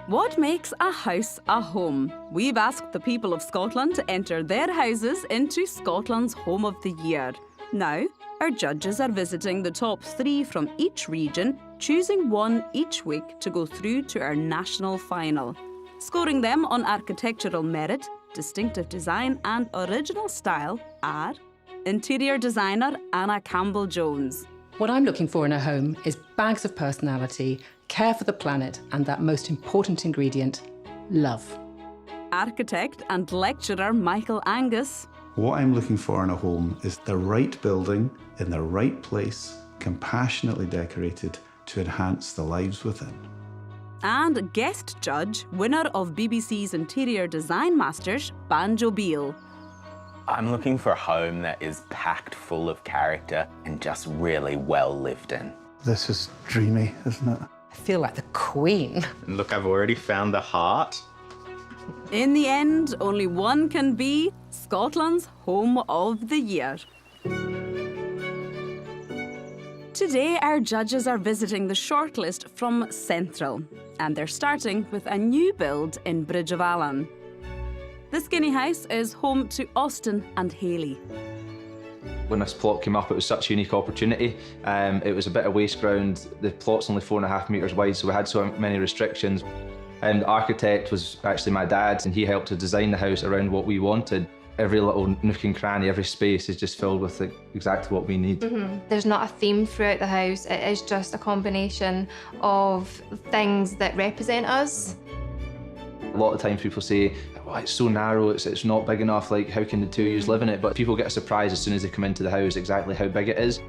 What makes a house a home? We've asked the people of Scotland to enter their houses into Scotland's Home of the Year. Now, our judges are visiting the top 3 from each region, choosing one each week to go through to our national final. Scoring them on architectural merit, distinctive design and original style are interior designer Anna Campbell-Jones. What I'm looking for in a home is bags of personality, care for the planet, and that most important ingredient, love. Architect and lecturer Michael Angus. What I'm looking for in a home is the right building in the right place, compassionately decorated to enhance the lives within. And guest judge, winner of BBC's Interior Design Masters, Banjo Beale. I'm looking for a home that is packed full of character and just really well lived in. This is dreamy, isn't it? I feel like the queen. And look, I've already found the heart. In the end, only one can be Scotland's Home of the Year. Today, our judges are visiting the shortlist from Central, and they're starting with a new build in Bridge of Allan. The Skinny House is home to Austin and Hayley. When this plot came up, it was such a unique opportunity. It was a bit of waste ground. The plot's only 4.5 metres wide, so we had so many restrictions. And the architect was actually my dad, and he helped to design the house around what we wanted. Every little nook and cranny, every space is just filled with exactly what we need. There's not a theme throughout the house. It is just a combination of things that represent us. A lot of times people say, oh, it's so narrow, it's not big enough, like how can the two of you live in it? But people get a surprise as soon as they come into the house exactly how big it is.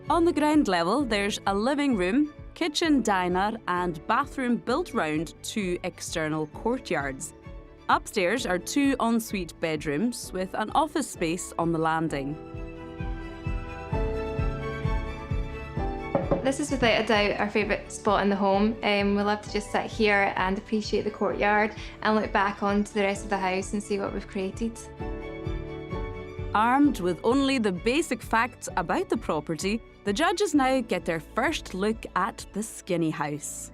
On the ground level, there's a living room, kitchen, diner and bathroom built round 2 external courtyards. Upstairs are 2 ensuite bedrooms with an office space on the landing. This is without a doubt our favourite spot in the home. We love to just sit here and appreciate the courtyard and look back onto the rest of the house and see what we've created. Armed with only the basic facts about the property, the judges now get their first look at the Skinny House.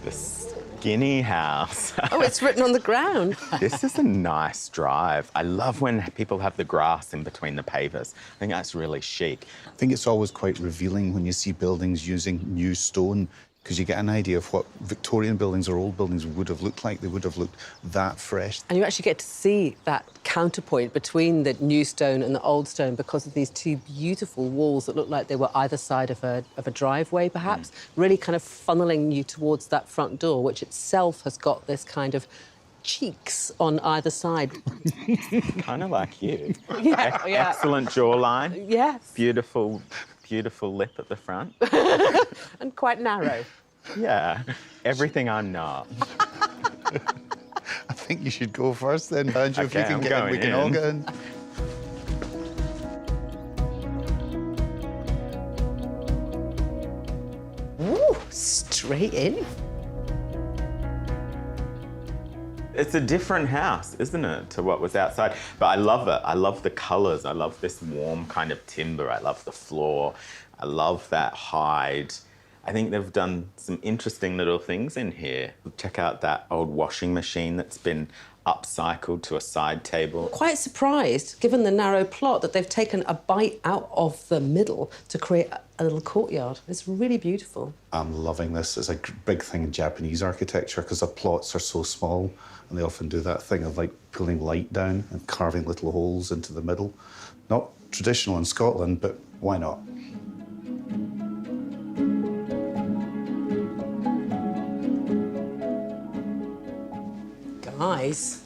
The Skinny House. Oh, it's written on the ground. This is a nice drive. I love when people have the grass in between the pavers. I think that's really chic. I think it's always quite revealing when you see buildings using new stone, because you get an idea of what Victorian buildings or old buildings would have looked like. They would have looked that fresh. And you actually get to see that counterpoint between the new stone and the old stone because of these 2 beautiful walls that look like they were either side of a driveway, perhaps, really kind of funneling you towards that front door, which itself has got this kind of cheeks on either side. Kind of like you. Yeah. Excellent jawline. Yes. Beautiful lip at the front. And quite narrow. Yeah, everything I'm not. I think you should go first then, Banjo. If you Okay, can I'm get in, going we can all in. get in. Ooh, straight in. It's a different house, isn't it, to what was outside? But I love it. I love the colours. I love this warm kind of timber. I love the floor. I love that hide. I think they've done some interesting little things in here. Check out that old washing machine that's been upcycled to a side table. Quite surprised, given the narrow plot, that they've taken a bite out of the middle to create a little courtyard. It's really beautiful. I'm loving this. It's a big thing in Japanese architecture because the plots are so small and they often do that thing of like pulling light down and carving little holes into the middle. Not traditional in Scotland, but why not? Guys,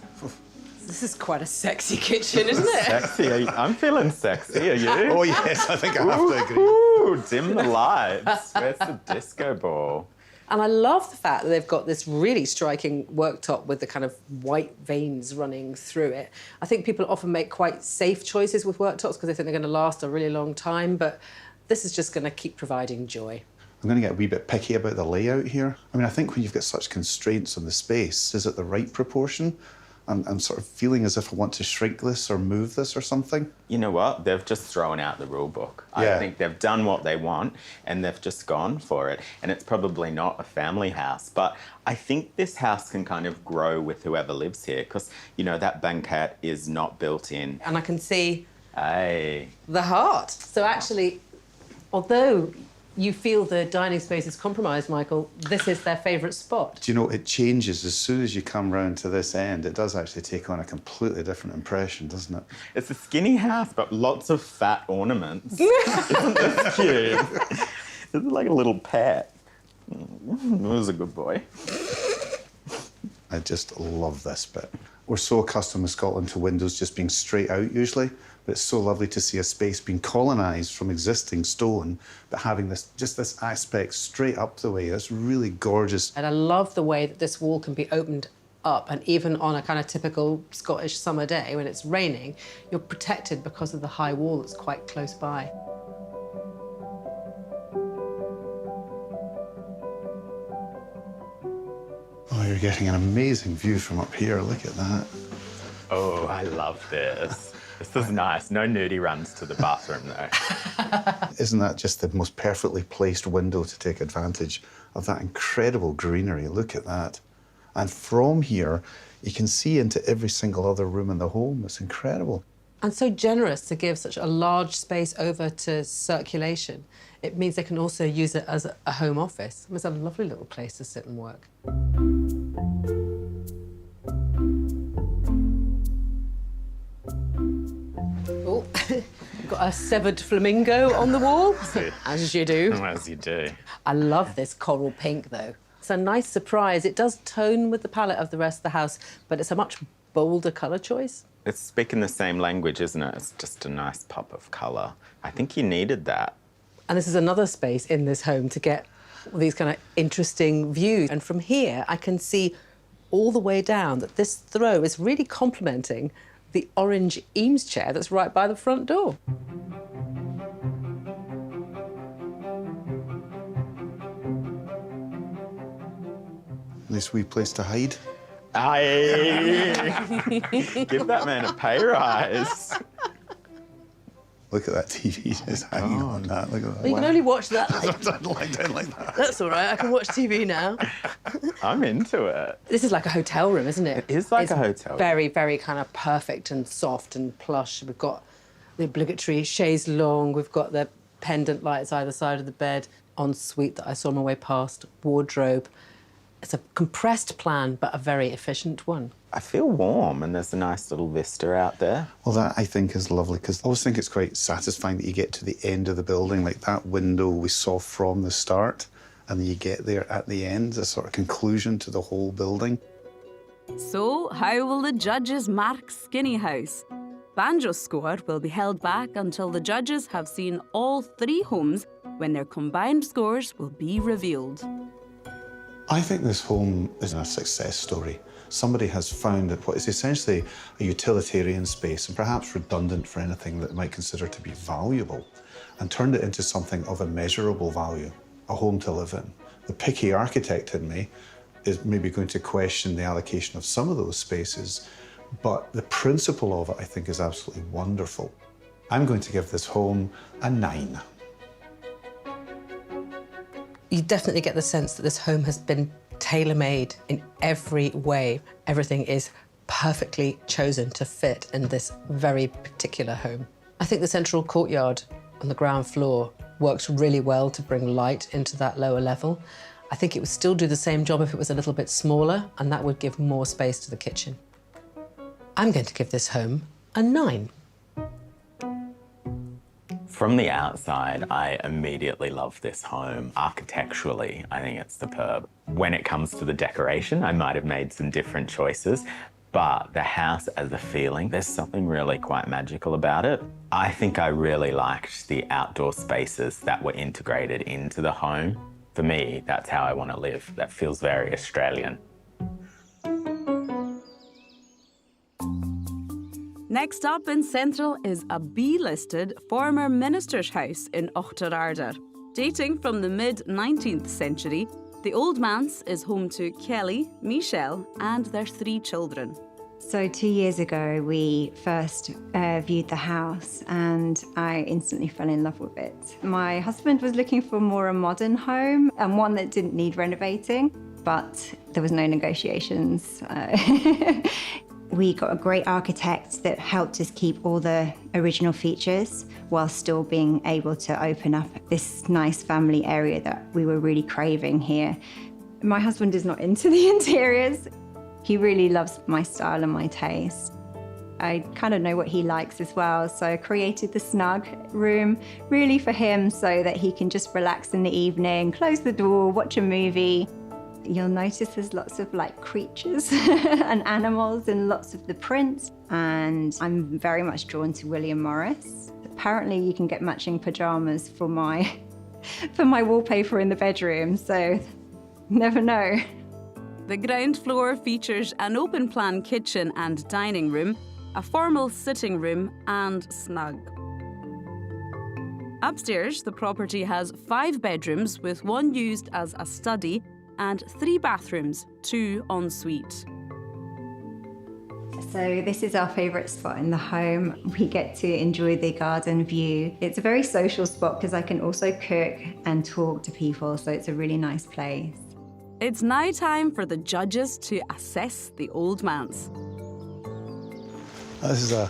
this is quite a sexy kitchen, isn't it? Sexy. I'm feeling sexy. Are you? Oh, yes, I think I have to agree. Ooh, dim the lights. Where's the disco ball? And I love the fact that they've got this really striking worktop with the kind of white veins running through it. I think people often make quite safe choices with worktops because they think they're going to last a really long time, but this is just going to keep providing joy. I'm going to get a wee bit picky about the layout here. I mean, I think when you've got such constraints on the space, is it the right proportion? I'm sort of feeling as if I want to shrink this or move this or something. You know what? They've just thrown out the rule book. Yeah. I think they've done what they want and they've just gone for it. And it's probably not a family house, but I think this house can kind of grow with whoever lives here because, you know, that banquette is not built in. And I can see Hey. the heart. So actually, although you feel the dining space is compromised, Michael, this is their favourite spot. Do you know, it changes as soon as you come round to this end. It does actually take on a completely different impression, doesn't it? It's a skinny house, but lots of fat ornaments. Isn't this cute? It's like a little pet. Who's a good boy? I just love this bit. We're so accustomed in Scotland to windows just being straight out usually, but it's so lovely to see a space being colonised from existing stone, but having this aspect straight up the way. It's really gorgeous. And I love the way that this wall can be opened up, and even on a kind of typical Scottish summer day when it's raining, you're protected because of the high wall that's quite close by. Oh, you're getting an amazing view from up here. Look at that. Oh, I love this. This is nice. No nudie runs to the bathroom, though. Isn't that just the most perfectly placed window to take advantage of that incredible greenery? Look at that. And from here, you can see into every single other room in the home. It's incredible. And so generous to give such a large space over to circulation. It means they can also use it as a home office. It's a lovely little place to sit and work. Oh, got a severed flamingo on the wall, as you do. As you do. I love this coral pink, though. It's a nice surprise. It does tone with the palette of the rest of the house, but it's a much bolder colour choice. It's speaking the same language, isn't it? It's just a nice pop of colour. I think you needed that. And this is another space in this home to get these kind of interesting views. And from here, I can see all the way down that this throw is really complementing the orange Eames chair that's right by the front door. Nice wee place to hide. Aye. Give that man a pay rise. Look at that TV just hanging on that. Look at that. You can only watch that. I don't like that. That's all right, I can watch TV now. I'm into it. This is like a hotel room, isn't it? It is like a hotel room. Very, very kind of perfect and soft and plush. We've got the obligatory chaise longue. We've got the pendant lights either side of the bed, ensuite that I saw on my way past, wardrobe. It's a compressed plan, but a very efficient one. I feel warm and there's a nice little vista out there. Well, that I think is lovely because I always think it's quite satisfying that you get to the end of the building, like that window we saw from the start, and then you get there at the end, a sort of conclusion to the whole building. So, how will the judges mark Skinny House? Banjo's score will be held back until the judges have seen all 3 homes, when their combined scores will be revealed. I think this home is a success story. Somebody has found what is essentially a utilitarian space and perhaps redundant for anything that they might consider to be valuable, and turned it into something of immeasurable value, a home to live in. The picky architect in me is maybe going to question the allocation of some of those spaces, but the principle of it, I think, is absolutely wonderful. I'm going to give this home a 9. You definitely get the sense that this home has been tailor-made in every way. Everything is perfectly chosen to fit in this very particular home. I think the central courtyard on the ground floor works really well to bring light into that lower level. I think it would still do the same job if it was a little bit smaller, and that would give more space to the kitchen. I'm going to give this home a 9. From the outside, I immediately love this home. Architecturally, I think it's superb. When it comes to the decoration, I might have made some different choices, but the house as a feeling, there's something really quite magical about it. I think I really liked the outdoor spaces that were integrated into the home. For me, that's how I want to live. That feels very Australian. Next up in Central is a B-listed former minister's house in Ochterarder. Dating from the mid-19th century, the Old Manse is home to Kelly, Michelle and their 3 children. So 2 years ago, we first viewed the house and I instantly fell in love with it. My husband was looking for more a modern home and one that didn't need renovating, but there was no negotiations. We got a great architect that helped us keep all the original features while still being able to open up this nice family area that we were really craving here. My husband is not into the interiors. He really loves my style and my taste. I kind of know what he likes as well, so I created the snug room really for him so that he can just relax in the evening, close the door, watch a movie. You'll notice there's lots of like creatures and animals in lots of the prints, and I'm very much drawn to William Morris. Apparently you can get matching pajamas for my wallpaper in the bedroom, so never know. The ground floor features an open-plan kitchen and dining room, a formal sitting room and snug. Upstairs, the property has 5 bedrooms with 1 used as a study and 3 bathrooms, 2 en suite. So this is our favourite spot in the home. We get to enjoy the garden view. It's a very social spot because I can also cook and talk to people, so it's a really nice place. It's now time for the judges to assess the old manse. This is a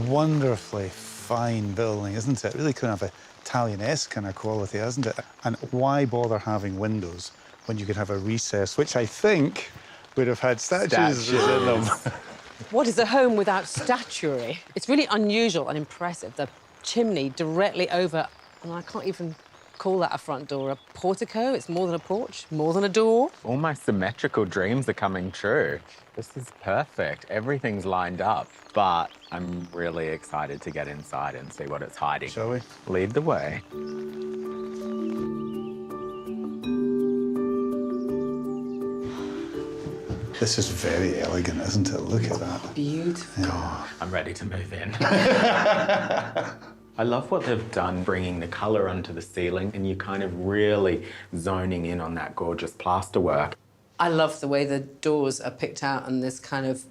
wonderfully fine building, isn't it? Really kind of Italianesque kind of quality, isn't it? And why bother having windows when you could have a recess, which I think would have had statues in them? What is a home without statuary? It's really unusual and impressive. The chimney directly over, and I can't even call that a front door, a portico. It's more than a porch, more than a door. All my symmetrical dreams are coming true. This is perfect. Everything's lined up, but I'm really excited to get inside and see what it's hiding. Shall we? Lead the way. This is very elegant, isn't it? Look at that. Beautiful. Yeah. I'm ready to move in. I love what they've done, bringing the colour onto the ceiling, and you're kind of really zoning in on that gorgeous plasterwork. I love the way the doors are picked out in this kind of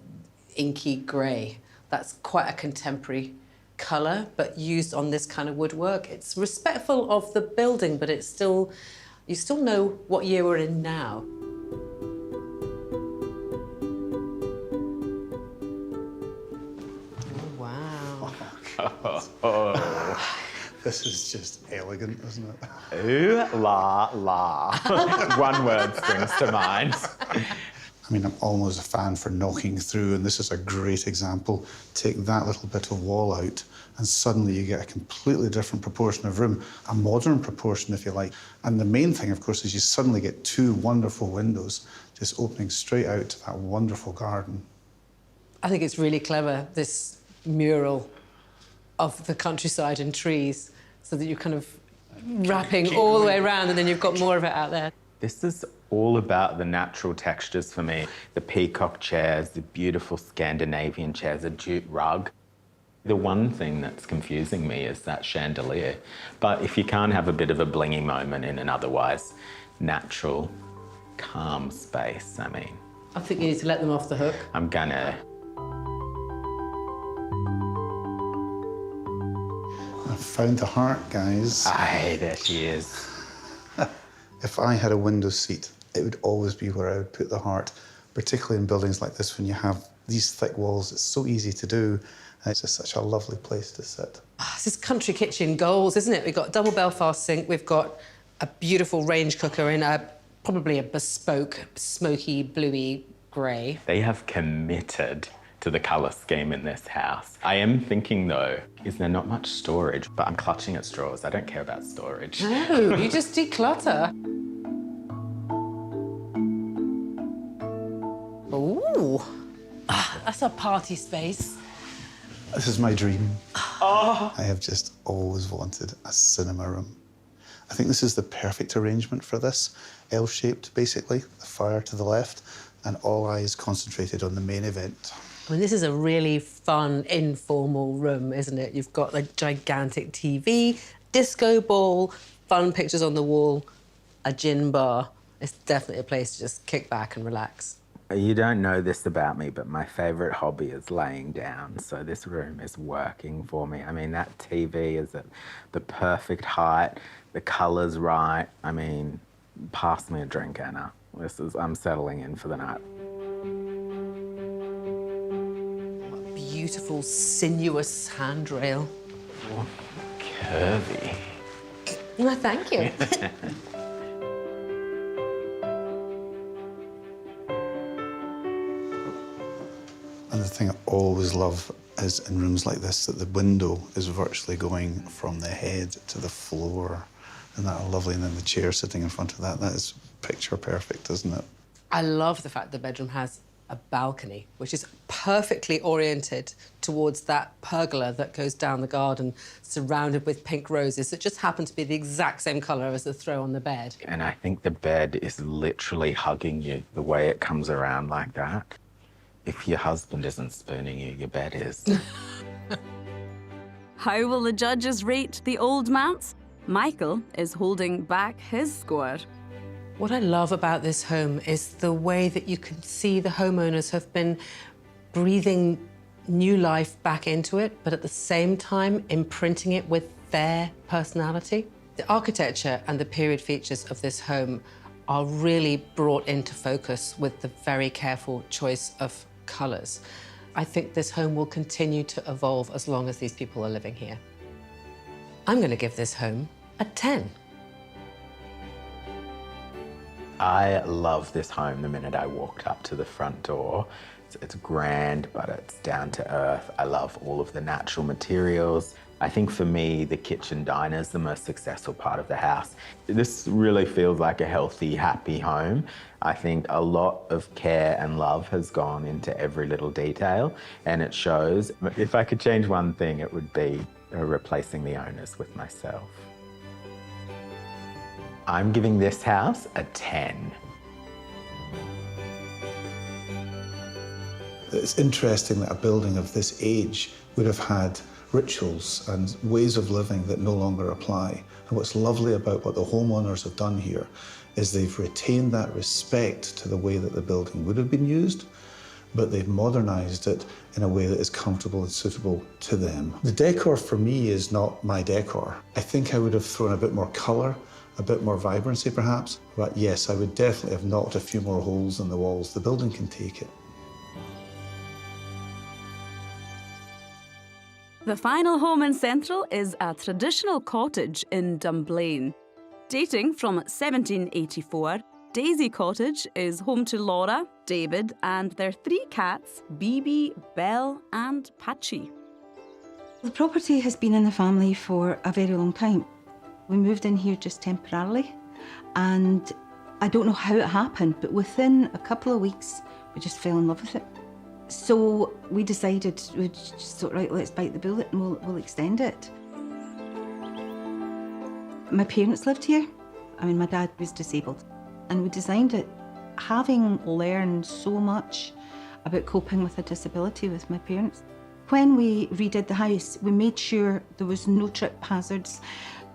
inky grey. That's quite a contemporary colour, but used on this kind of woodwork. It's respectful of the building, but it's still, you still know what year we're in now. Oh. This is just elegant, isn't it? Ooh la la. One word springs to mind. I mean, I'm almost a fan for knocking through, and this is a great example. Take that little bit of wall out, and suddenly you get a completely different proportion of room, a modern proportion, if you like. And the main thing, of course, is you suddenly get 2 wonderful windows just opening straight out to that wonderful garden. I think it's really clever, this mural of the countryside and trees, so that you're kind of wrapping all the way around and then you've got more of it out there. This is all about the natural textures for me. The peacock chairs, the beautiful Scandinavian chairs, a jute rug. The one thing that's confusing me is that chandelier. But if you can't have a bit of a blingy moment in an otherwise natural, calm space, I mean... I think you need to let them off the hook. I'm gonna. I found the heart, guys. Aye, there she is. If I had a window seat, it would always be where I would put the heart, particularly in buildings like this when you have these thick walls. It's so easy to do, and it's just such a lovely place to sit. This is country kitchen goals, isn't it? We've got a double Belfast sink, we've got a beautiful range cooker in probably a bespoke, smoky, bluey grey. They have committed to the colour scheme in this house. I am thinking, though, is there not much storage? But I'm clutching at straws. I don't care about storage. No, you just declutter. Ooh, that's a party space. This is my dream. Oh. I have just always wanted a cinema room. I think this is the perfect arrangement for this. L-shaped, basically, the fire to the left, and all eyes concentrated on the main event. I mean, this is a really fun, informal room, isn't it? You've got a gigantic TV, disco ball, fun pictures on the wall, a gin bar. It's definitely a place to just kick back and relax. You don't know this about me, but my favourite hobby is laying down, so this room is working for me. I mean, that TV is at the perfect height, the colour's right. I mean, pass me a drink, Anna. I'm settling in for the night. Beautiful, sinuous handrail. Oh, curvy. Well, thank you. And the thing I always love is in rooms like this that the window is virtually going from the head to the floor. And that lovely, and then the chair sitting in front of that. That is picture perfect, isn't it? I love the fact the bedroom has a balcony, which is perfectly oriented towards that pergola that goes down the garden, surrounded with pink roses that just happen to be the exact same colour as the throw on the bed. And I think the bed is literally hugging you, the way it comes around like that. If your husband isn't spooning you, your bed is. How will the judges rate the old manse? Michael is holding back his score. What I love about this home is the way that you can see the homeowners have been breathing new life back into it, but at the same time imprinting it with their personality. The architecture and the period features of this home are really brought into focus with the very careful choice of colours. I think this home will continue to evolve as long as these people are living here. I'm going to give this home a 10. I love this home the minute I walked up to the front door. It's grand, but it's down to earth. I love all of the natural materials. I think for me, the kitchen diner is the most successful part of the house. This really feels like a healthy, happy home. I think a lot of care and love has gone into every little detail, and it shows. If I could change one thing, it would be replacing the owners with myself. I'm giving this house a 10. It's interesting that a building of this age would have had rituals and ways of living that no longer apply. And what's lovely about what the homeowners have done here is they've retained that respect to the way that the building would have been used, but they've modernised it in a way that is comfortable and suitable to them. The decor for me is not my decor. I think I would have thrown a bit more colour, a bit more vibrancy perhaps, but yes, I would definitely have knocked a few more holes in the walls. The building can take it. The final home in Central is a traditional cottage in Dunblane. Dating from 1784, Daisy Cottage is home to Laura, David and their 3 cats, Bibi, Belle and Patchy. The property has been in the family for a very long time. We moved in here just temporarily, and I don't know how it happened, but within a couple of weeks, we just fell in love with it. So we decided, we'd just thought, right, let's bite the bullet and we'll extend it. My parents lived here. I mean, my dad was disabled, and we designed it having learned so much about coping with a disability with my parents. When we redid the house, we made sure there was no trip hazards.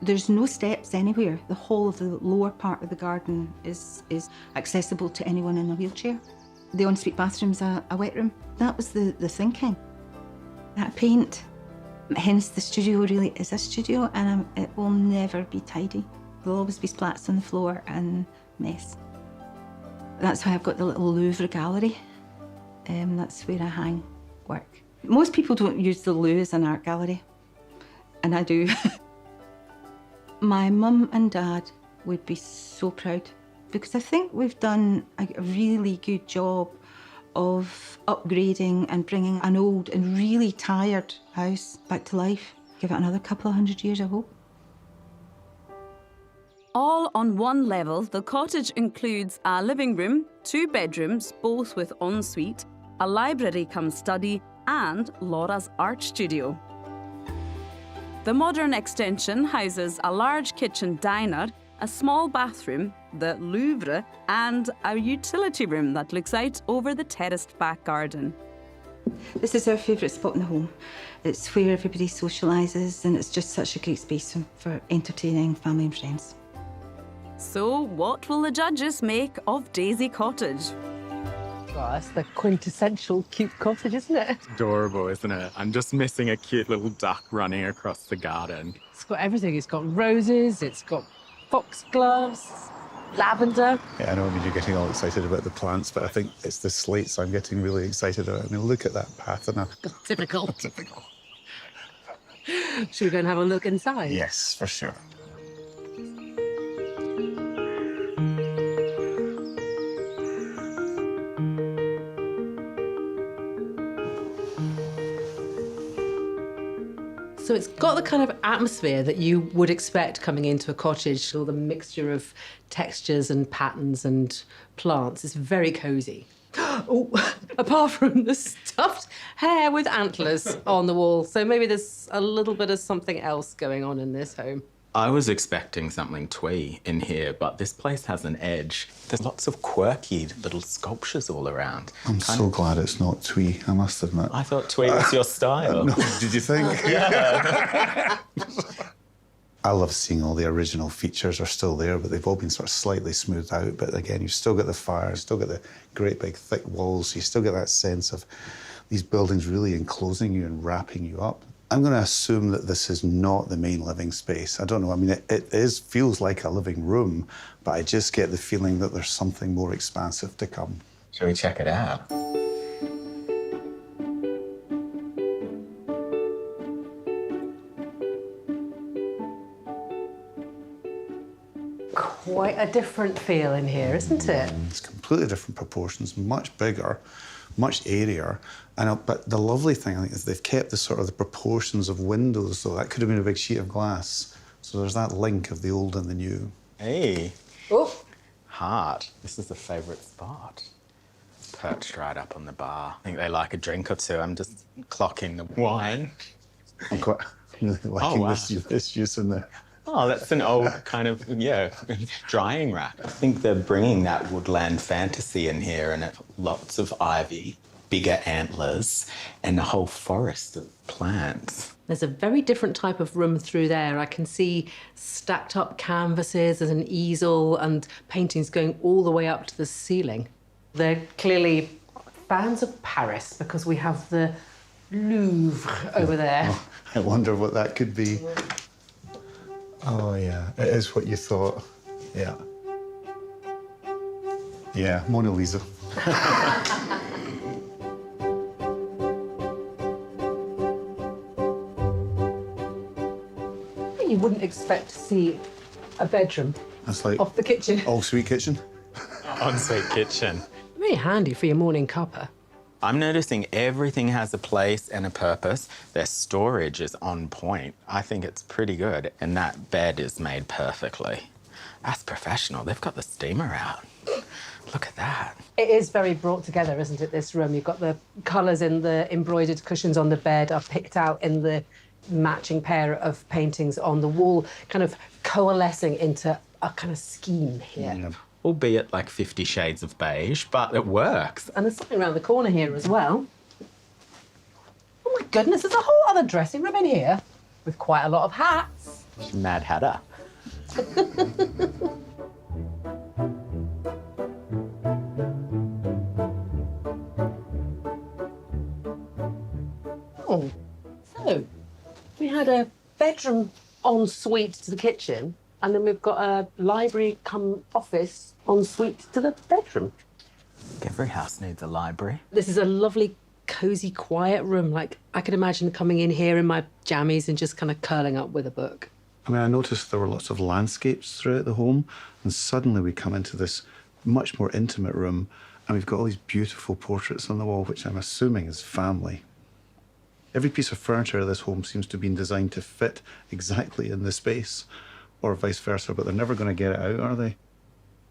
There's no steps anywhere. The whole of the lower part of the garden is accessible to anyone in a wheelchair. The ensuite bathroom's a wet room. That was the thinking. That paint, hence the studio really is a studio, and it will never be tidy. There'll always be splats on the floor and mess. That's why I've got the little Louvre gallery. That's where I hang work. Most people don't use the loo as an art gallery, and I do. My mum and dad would be so proud, because I think we've done a really good job of upgrading and bringing an old and really tired house back to life. Give it another couple of 100 years, I hope. All on one level, the cottage includes a living room, 2 bedrooms, both with ensuite, a library cum study, and Laura's art studio. The modern extension houses a large kitchen diner, a small bathroom, the Louvre, and a utility room that looks out over the terraced back garden. This is our favourite spot in the home. It's where everybody socialises, and it's just such a great space for entertaining family and friends. So, what will the judges make of Daisy Cottage? Oh, that's the quintessential cute cottage, isn't it? Adorable, isn't it? I'm just missing a cute little duck running across the garden. It's got everything. It's got roses, it's got foxgloves, lavender. Yeah, I know, I mean, you're getting all excited about the plants, but I think it's the slates I'm getting really excited about. I mean, look at that patina. Typical. Typical. Should we go and have a look inside? Yes, for sure. So it's got the kind of atmosphere that you would expect coming into a cottage, all the mixture of textures and patterns and plants. It's very cosy. Oh, apart from the stuffed hare with antlers on the wall. So maybe there's a little bit of something else going on in this home. I was expecting something twee in here, but this place has an edge. There's lots of quirky little sculptures all around. I'm so glad it's not twee, I must admit. I thought twee was your style. No, did you think? Yeah. I love seeing all the original features are still there, but they've all been sort of slightly smoothed out. But again, you've still got the fire, you've still got the great big thick walls, so you still get that sense of these buildings really enclosing you and wrapping you up. I'm going to assume that this is not the main living space. I don't know. I mean, it feels like a living room, but I just get the feeling that there's something more expansive to come. Shall we check it out? Quite a different feel in here, isn't it? It's completely different proportions, much bigger, much airier. But the lovely thing, I think, is they've kept the sort of the proportions of windows, so that could have been a big sheet of glass. So there's that link of the old and the new. Hey. Oh. Heart. This is a favourite spot. Perched right up on the bar. I think they like a drink or two. I'm just clocking the wine. I'm quite really liking wow. this use in there. Oh, that's an old kind of, drying rack. I think they're bringing that woodland fantasy in here, and lots of ivy, bigger antlers, and a whole forest of plants. There's a very different type of room through there. I can see stacked up canvases and an easel and paintings going all the way up to the ceiling. They're clearly fans of Paris because we have the Louvre over there. Oh, I wonder what that could be. Oh, yeah, it is what you thought. Yeah. Yeah, Mona Lisa. You wouldn't expect to see a bedroom That's like off the kitchen. all-suite kitchen. Ensuite kitchen. Really handy for your morning cuppa. I'm noticing everything has a place and a purpose. Their storage is on point. I think it's pretty good. And that bed is made perfectly. That's professional. They've got the steamer out. Look at that. It is very brought together, isn't it, this room? You've got the colours in the embroidered cushions on the bed are picked out in the matching pair of paintings on the wall, kind of coalescing into a kind of scheme here. Yeah. Albeit like 50 Shades of Beige, but it works. And there's something around the corner here as well. Oh my goodness, there's a whole other dressing room in here with quite a lot of hats. Mad Hatter. Oh, so we had a bedroom en suite to the kitchen, and then we've got a library come office en suite to the bedroom. Every house needs a library. This is a lovely, cosy, quiet room. Like, I could imagine coming in here in my jammies and just kind of curling up with a book. I mean, I noticed there were lots of landscapes throughout the home, and suddenly we come into this much more intimate room, and we've got all these beautiful portraits on the wall, which I'm assuming is family. Every piece of furniture of this home seems to have been designed to fit exactly in the space, or vice versa, but they're never going to get it out, are they?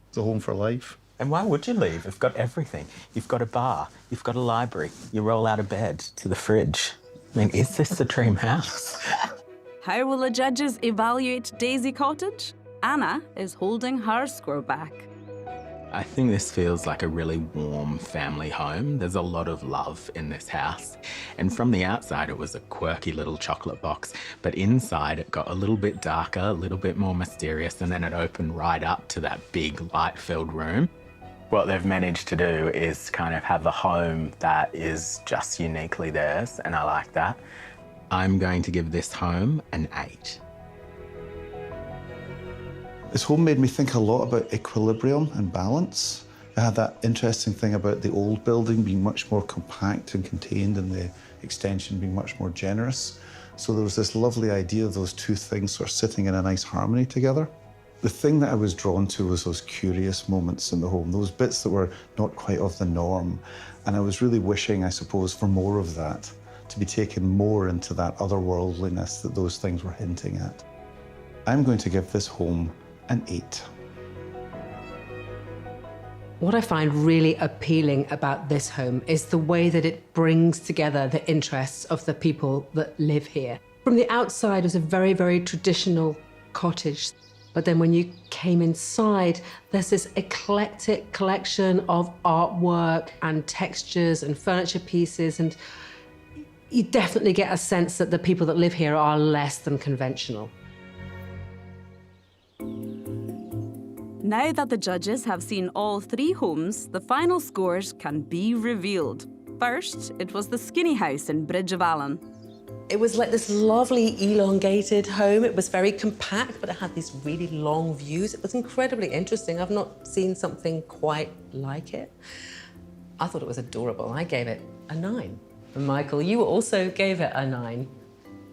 It's a home for life. And why would you leave? You've got everything. You've got a bar, you've got a library, you roll out of bed to the fridge. I mean, is this the dream house? How will the judges evaluate Daisy Cottage? Anna is holding her score back. I think this feels like a really warm family home. There's a lot of love in this house. And from the outside, it was a quirky little chocolate box, but inside it got a little bit darker, a little bit more mysterious, and then it opened right up to that big light-filled room. what they've managed to do is kind of have a home that is just uniquely theirs, and I like that. I'm going to give this home an 8. This home made me think a lot about equilibrium and balance. It had that interesting thing about the old building being much more compact and contained and the extension being much more generous. So there was this lovely idea of those two things sort of sitting in a nice harmony together. The thing that I was drawn to was those curious moments in the home, those bits that were not quite of the norm. And I was really wishing, I suppose, for more of that, to be taken more into that otherworldliness that those things were hinting at. I'm going to give this home an 8. What I find really appealing about this home is the way that it brings together the interests of the people that live here. From the outside, it was a very, very traditional cottage. But then when you came inside, there's this eclectic collection of artwork and textures and furniture pieces, and you definitely get a sense that the people that live here are less than conventional. Now that the judges have seen all 3 homes, the final scores can be revealed. First, it was the Skinny House in Bridge of Allen. It was like this lovely elongated home. It was very compact, but it had these really long views. It was incredibly interesting. I've not seen something quite like it. I thought it was adorable. I gave it a 9. And Michael, you also gave it a 9.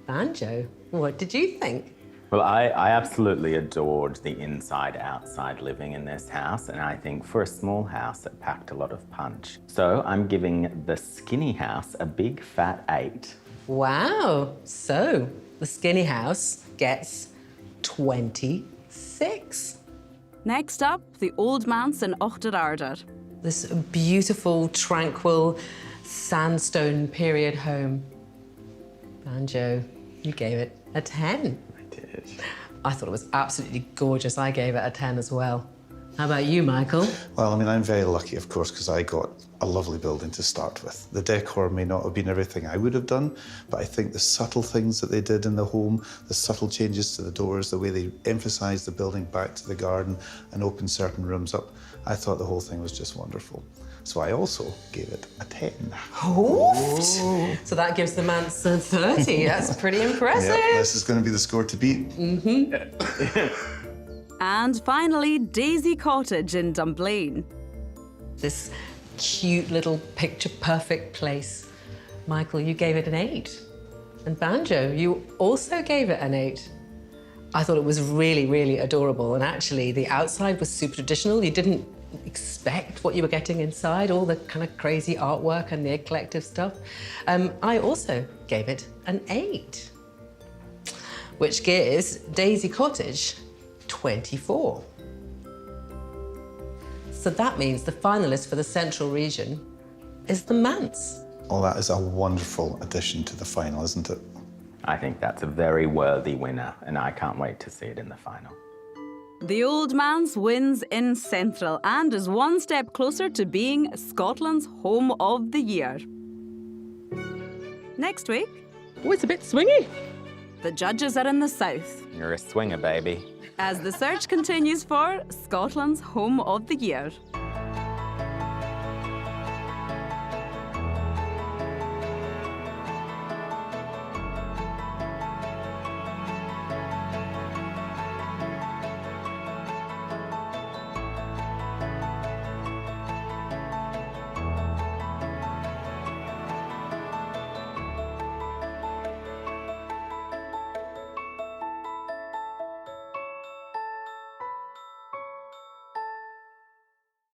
Banjo, what did you think? Well, I absolutely adored the inside-outside living in this house, and I think for a small house, it packed a lot of punch. So I'm giving the Skinny House a big fat 8. Wow. So the Skinny House gets 26. Next up, the Old Manse in Ochterarder. This beautiful, tranquil, sandstone period home. Banjo, you gave it a 10. I thought it was absolutely gorgeous. I gave it a 10 as well. How about you, Michael? Well, I mean, I'm very lucky, of course, because I got a lovely building to start with. The decor may not have been everything I would have done, but I think the subtle things that they did in the home, the subtle changes to the doors, the way they emphasised the building back to the garden and opened certain rooms up, I thought the whole thing was just wonderful. So I also gave it a 10. Oh. So that gives the manse a 30. That's pretty impressive. Yeah, this is going to be the score to beat. And finally, Daisy Cottage in Dunblane. This cute little picture-perfect place. Michael, you gave it an 8. And Banjo, you also gave it an 8. I thought it was really, really adorable. And actually, the outside was super traditional. You didn't expect what you were getting inside, all the kind of crazy artwork and the eclectic stuff. I also gave it an 8, which gives Daisy Cottage 24. So that means the finalist for the Central region is the Manse. Oh, that is a wonderful addition to the final, isn't it? I think that's a very worthy winner, and I can't wait to see it in the final. The Old Manse wins in Central and is one step closer to being Scotland's Home of the Year. Next week, Oh, it's a bit swingy. the judges are in the south You're a swinger, baby. as the search continues for Scotland's Home of the Year.